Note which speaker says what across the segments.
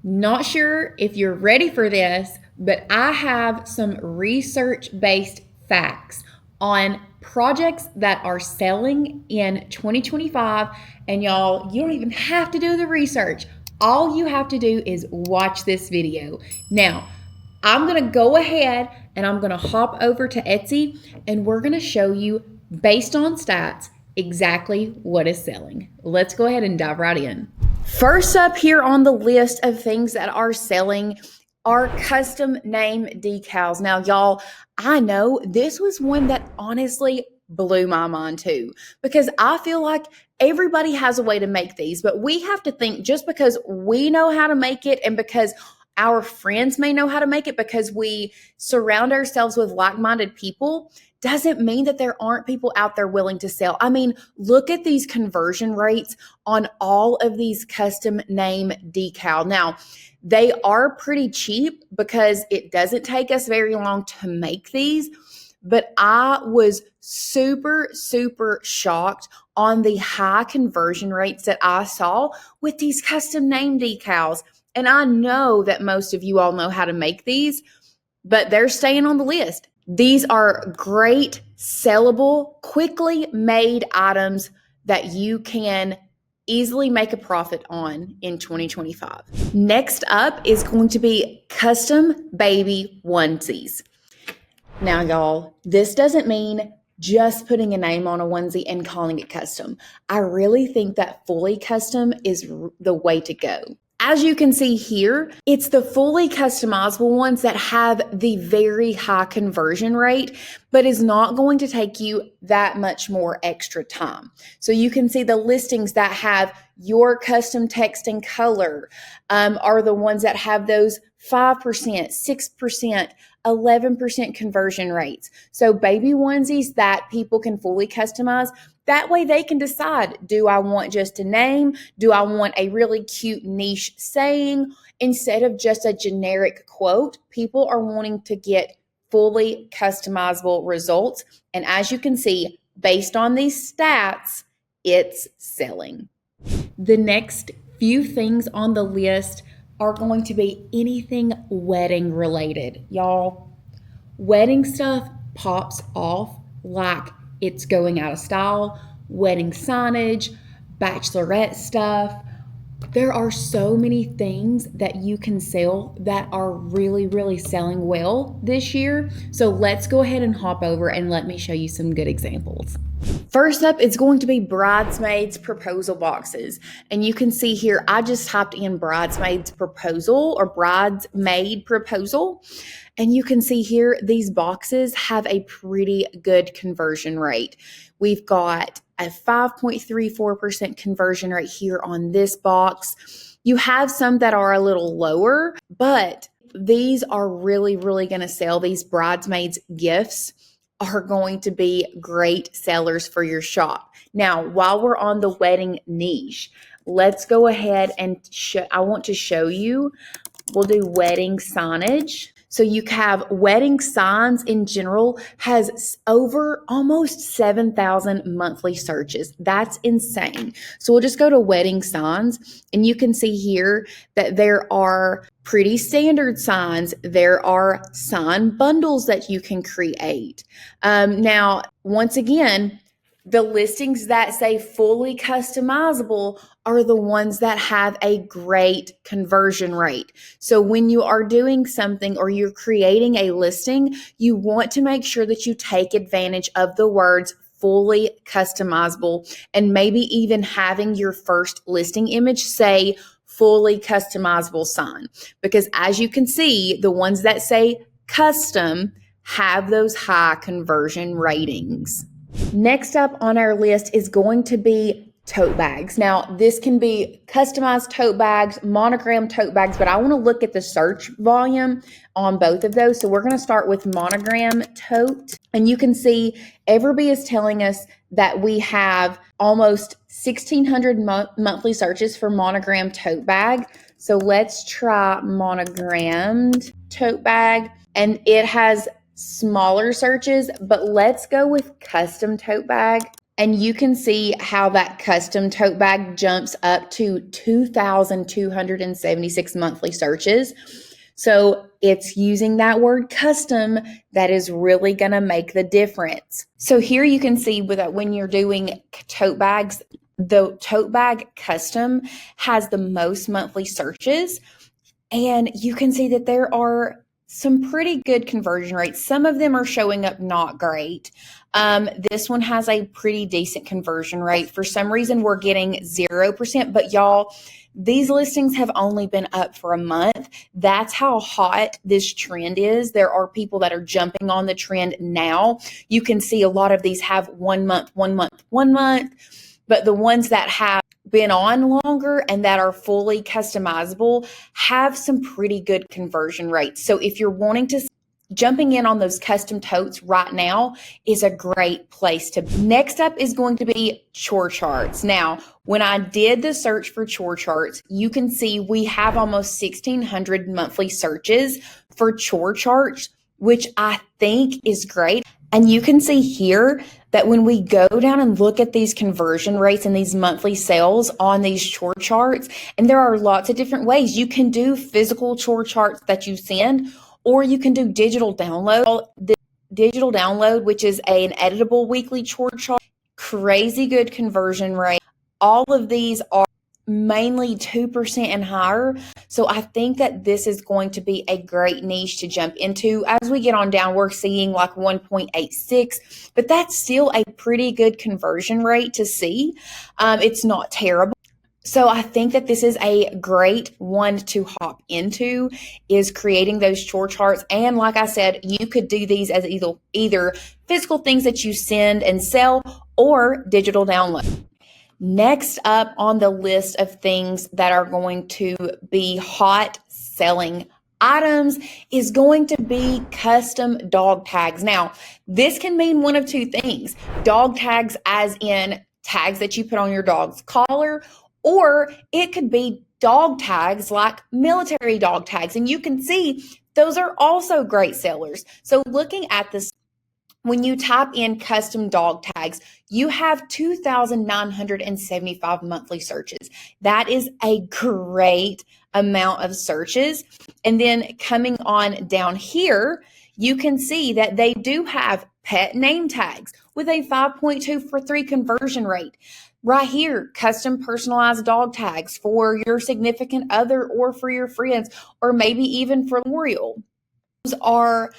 Speaker 1: Not sure if you're ready for this, but I have some research-based facts on projects that are selling in 2025. And y'all, you don't even have to do the research. All you have to do is watch this video. Now, I'm going to go ahead and I'm going to hop over to Etsy and we're going to show you, based on stats, exactly what is selling. Let's go ahead and dive right in. First up here on the list of things that are selling are custom name decals. Now, y'all, I know this was one that honestly blew my mind too, because I feel like everybody has a way to make these, but we have to think just because we know how to make it and because our friends may know how to make it, because we surround ourselves with like-minded people, doesn't mean that there aren't people out there willing to sell. I mean, look at these conversion rates on all of these custom name decal. Now, they are pretty cheap because it doesn't take us very long to make these, but I was super shocked on the high conversion rates that I saw with these custom name decals. And I know that most of you all know how to make these, but they're staying on the list. These are great, sellable, quickly made items that you can easily make a profit on in 2025. Next up is going to be custom baby onesies. Now, y'all, this doesn't mean just putting a name on a onesie and calling it custom. I really think that fully custom is the way to go. As you can see here, it's the fully customizable ones that have the very high conversion rate, but is not going to take you that much more extra time. So you can see the listings that have your custom text and color are the ones that have those 5%, 6%, 11% conversion rates. So baby onesies that people can fully customize. That way they can decide, do I want just a name? Do I want a really cute niche saying? Instead of just a generic quote, people are wanting to get fully customizable results. And as you can see, based on these stats, it's selling. The next few things on the list are going to be anything wedding related. Y'all, wedding stuff pops off like it's going out of style. Wedding signage, bachelorette stuff. There are so many things that you can sell that are really selling well this year. So let's go ahead and hop over and let me show you some good examples. First up, it's going to be bridesmaids proposal boxes. And you can see here, I just typed in bridesmaids proposal or bridesmaid proposal. And you can see here, these boxes have a pretty good conversion rate. We've got a 5.34% conversion rate here on this box. You have some that are a little lower, but these are really going to sell. These bridesmaids gifts are going to be great sellers for your shop. Now, while we're on the wedding niche, let's go ahead and I want to show you, we'll do wedding signage. So you have wedding signs in general has over almost 7,000 monthly searches. That's insane. So we'll just go to wedding signs and you can see here that there are pretty standard signs. There are sign bundles that you can create. Now, once again, the listings that say fully customizable are the ones that have a great conversion rate. So when you are doing something or you're creating a listing, you want to make sure that you take advantage of the words fully customizable and maybe even having your first listing image say fully customizable sign. Because as you can see, the ones that say custom have those high conversion ratings. Next up on our list is going to be tote bags. Now, this can be customized tote bags, monogram tote bags, but I want to look at the search volume on both of those. So we're going to start with monogram tote. And you can see Everbee is telling us that we have almost 1,600 monthly searches for monogram tote bag. So let's try monogrammed tote bag. And it has smaller searches, but let's go with custom tote bag. And you can see how that custom tote bag jumps up to 2,276 monthly searches. So it's using that word custom that is really going to make the difference. So here you can see that when you're doing tote bags, the tote bag custom has the most monthly searches. And you can see that there are some pretty good conversion rates. Some of them are showing up not great. This one has a pretty decent conversion rate. For some reason, we're getting 0%, but y'all, these listings have only been up for a month. That's how hot this trend is. There are people that are jumping on the trend now. You can see a lot of these have 1 month, 1 month, 1 month, but the ones that have been on longer and that are fully customizable have some pretty good conversion rates. So if you're wanting to, jumping in on those custom totes right now is a great place to be. Next up is going to be chore charts. Now, when I did the search for chore charts, you can see we have almost 1,600 monthly searches for chore charts, which I think is great. And you can see here that when we go down and look at these conversion rates and these monthly sales on these chore charts, and there are lots of different ways. You can do physical chore charts that you send, or you can do digital download. The digital download, which is an editable weekly chore chart, crazy good conversion rate. All of these are mainly 2% and higher. So I think that this is going to be a great niche to jump into. As we get on down, we're seeing like 1.86, but that's still a pretty good conversion rate to see. It's not terrible. So I think that this is a great one to hop into, is creating those chore charts. And like I said, you could do these as either physical things that you send and sell or digital download. Next up on the list of things that are going to be hot selling items is going to be custom dog tags. Now, this can mean one of two things. Dog tags as in tags that you put on your dog's collar, or it could be dog tags like military dog tags. And you can see those are also great sellers. So looking at this, when you type in custom dog tags, you have 2,975 monthly searches. That is a great amount of searches. And then coming on down here, you can see that they do have pet name tags with a 5.243 conversion rate. Right here, custom personalized dog tags for your significant other or for your friends, or maybe even for L'Oreal. Those are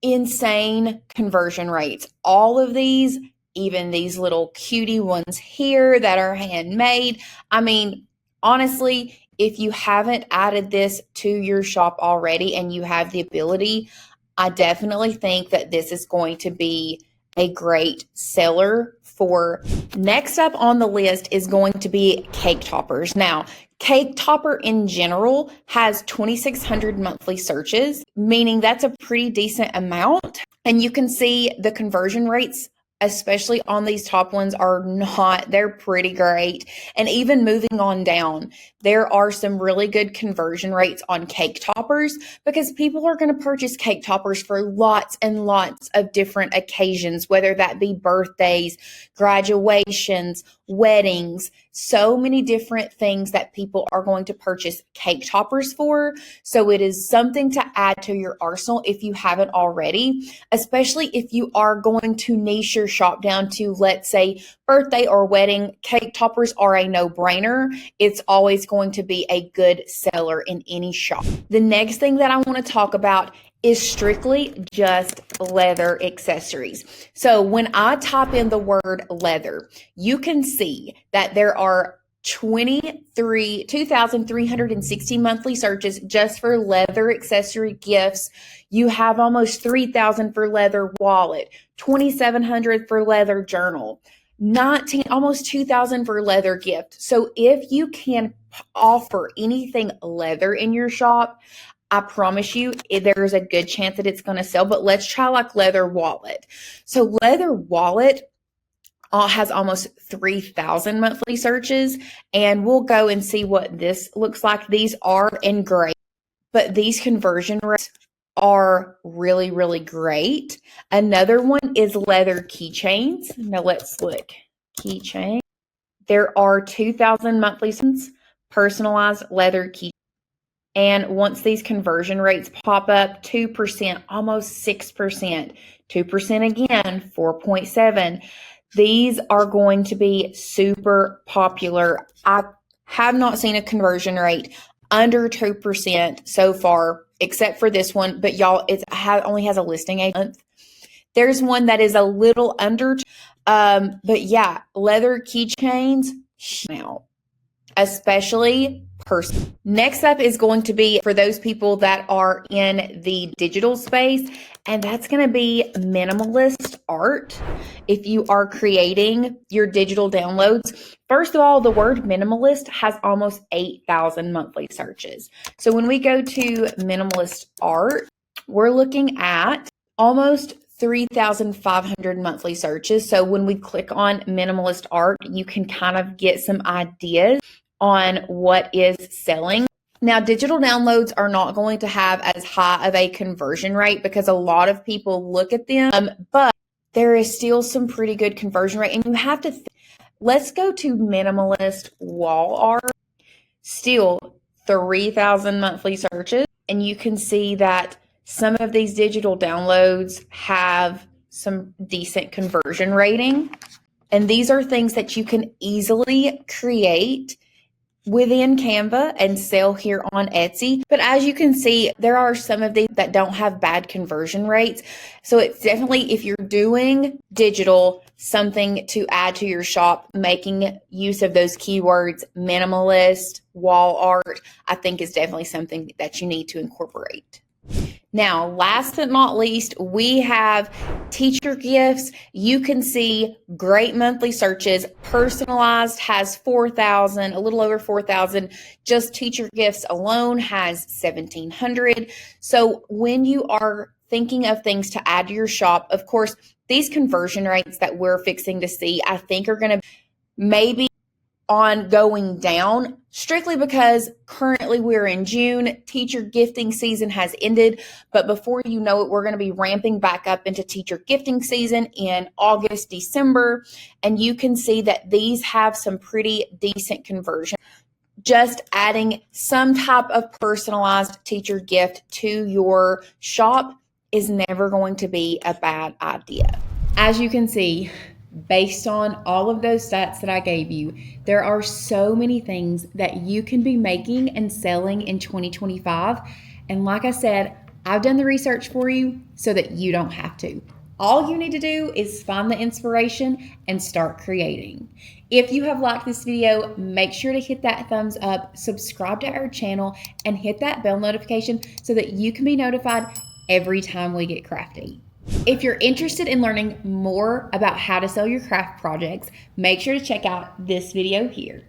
Speaker 1: insane conversion rates. All of these, even these little cutie ones here that are handmade. I mean, honestly, if you haven't added this to your shop already and you have the ability, I definitely think that this is going to be a great seller for. Next up on the list is going to be cake toppers. Now, Cake Topper in general has 2,600 monthly searches, meaning that's a pretty decent amount. And you can see the conversion rates, especially on these top ones, they're pretty great. And even moving on down, there are some really good conversion rates on cake toppers because people are going to purchase cake toppers for lots and lots of different occasions, whether that be birthdays, graduations, weddings, so many different things that people are going to purchase cake toppers for. So it is something to add to your arsenal if you haven't already, especially if you are going to niche your shop down to, let's say, birthday or wedding. Cake toppers are a no-brainer. It's always going to be a good seller in any shop. The next thing that I want to talk about is strictly just leather accessories. So when I type in the word leather, you can see that there are 2,360 monthly searches just for leather accessory gifts. You have almost 3,000 for leather wallet, 2,700 for leather journal, almost 2,000 for leather gift. So if you can offer anything leather in your shop, I promise you, there's a good chance that it's going to sell. But let's try like leather wallet. So leather wallet has almost 3,000 monthly searches, and we'll go and see what this looks like. These are in gray, but these conversion rates are really, really great. Another one is leather keychains. Now let's look. keychain. There are 2,000 monthly personalized leather key. And once these conversion rates pop up, 2%, almost 6%, 2% again, 4.7. These are going to be super popular. I have not seen a conversion rate under 2% so far, except for this one. But y'all, it only has a listing a month. There's one that is a little under, but yeah, leather keychains now, especially person. Next up is going to be for those people that are in the digital space, and that's going to be minimalist art. If you are creating your digital downloads, first of all, the word minimalist has almost 8,000 monthly searches. So when we go to minimalist art, we're looking at almost 3,500 monthly searches. So when we click on minimalist art, you can kind of get some ideas on what is selling. Now, digital downloads are not going to have as high of a conversion rate because a lot of people look at them, but there is still some pretty good conversion rate. And you have to, let's go to minimalist wall art, still 3,000 monthly searches. And you can see that some of these digital downloads have some decent conversion rating. And these are things that you can easily create within Canva and sell here on Etsy. But as you can see, there are some of these that don't have bad conversion rates. So it's definitely, if you're doing digital, something to add to your shop, making use of those keywords, minimalist, wall art, I think is definitely something that you need to incorporate. Now, last but not least, we have teacher gifts. You can see great monthly searches. Personalized has 4,000, a little over 4,000. Just teacher gifts alone has 1,700. So when you are thinking of things to add to your shop, of course, these conversion rates that we're fixing to see, I think are going to maybe on going down strictly because currently we're in June. Teacher gifting season has ended, but before you know it, we're going to be ramping back up into teacher gifting season in August, December, and you can see that these have some pretty decent conversion. Just adding some type of personalized teacher gift to your shop is never going to be a bad idea. As you can see, based on all of those stats that I gave you, there are so many things that you can be making and selling in 2025. And like I said, I've done the research for you so that you don't have to. All you need to do is find the inspiration and start creating. If you have liked this video, make sure to hit that thumbs up, subscribe to our channel, and hit that bell notification so that you can be notified every time we get crafty. If you're interested in learning more about how to sell your craft projects, make sure to check out this video here.